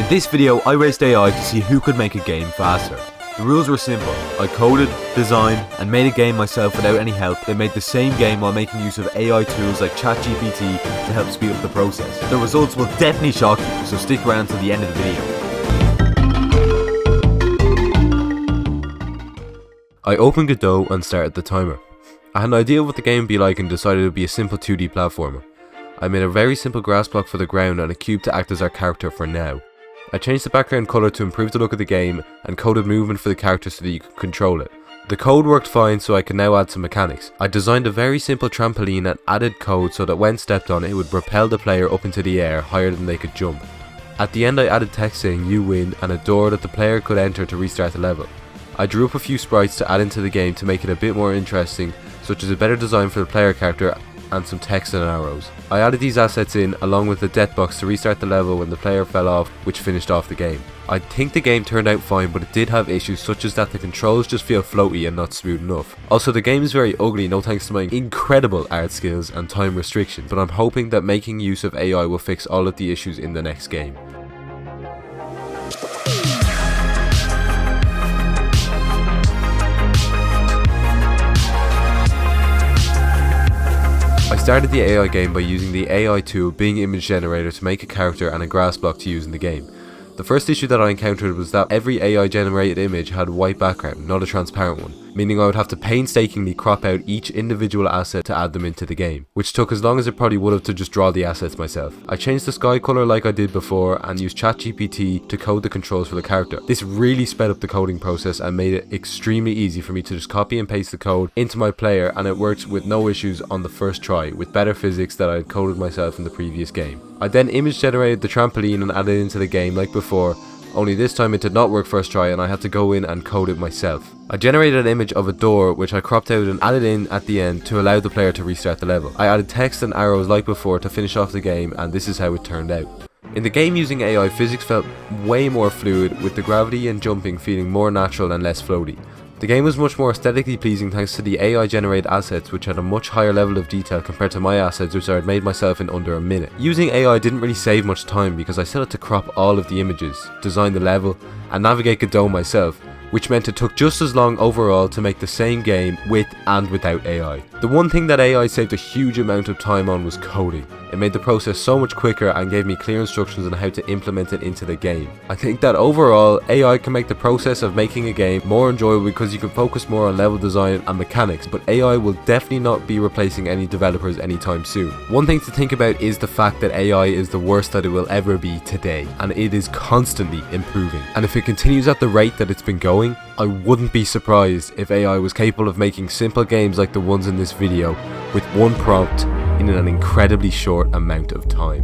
In this video, I raced AI to see who could make a game faster. The rules were simple. I coded, designed, and made a game myself without any help that made the same game while making use of AI tools like CHATGPT to help speed up the process. The results will definitely shock you, so stick around till the end of the video. I opened Godot and started the timer. I had an idea of what the game would be like and decided it would be a simple 2D platformer. I made a very simple grass block for the ground and a cube to act as our character for now. I changed the background colour to improve the look of the game and coded movement for the character so that you could control it. The code worked fine, so I can now add some mechanics. I designed a very simple trampoline and added code so that when stepped on it would propel the player up into the air higher than they could jump. At the end I added text saying "you win" and a door that the player could enter to restart the level. I drew up a few sprites to add into the game to make it a bit more interesting, such as a better design for the player character and some text and arrows. I added these assets in along with the death box to restart the level when the player fell off, which finished off the game. I think the game turned out fine, but it did have issues such as that the controls just feel floaty and not smooth enough. Also, the game is very ugly, no thanks to my incredible art skills and time restriction, but I'm hoping that making use of AI will fix all of the issues in the next game. I started the AI game by using the AI tool Bing Image Generator to make a character and a grass block to use in the game. The first issue that I encountered was that every AI generated image had a white background, not a transparent one, meaning I would have to painstakingly crop out each individual asset to add them into the game, which took as long as it probably would have to just draw the assets myself. I changed the sky colour like I did before and used ChatGPT to code the controls for the character. This really sped up the coding process and made it extremely easy for me to just copy and paste the code into my player, and it worked with no issues on the first try, with better physics that I had coded myself in the previous game. I then image generated the trampoline and added it into the game like before, only this time it did not work first try and I had to go in and code it myself. I generated an image of a door which I cropped out and added in at the end to allow the player to restart the level. I added text and arrows like before to finish off the game, and this is how it turned out. In the game using AI, physics felt way more fluid, with the gravity and jumping feeling more natural and less floaty. The game was much more aesthetically pleasing thanks to the AI generated assets, which had a much higher level of detail compared to my assets, which I had made myself in under a minute. Using AI didn't really save much time because I still had to crop all of the images, design the level, and navigate Godot myself, which meant it took just as long overall to make the same game with and without AI. The one thing that AI saved a huge amount of time on was coding. It made the process so much quicker and gave me clear instructions on how to implement it into the game. I think that overall, AI can make the process of making a game more enjoyable because you can focus more on level design and mechanics, but AI will definitely not be replacing any developers anytime soon. One thing to think about is the fact that AI is the worst that it will ever be today, and it is constantly improving. And if it continues at the rate that it's been going, I wouldn't be surprised if AI was capable of making simple games like the ones in this video with one prompt in an incredibly short amount of time.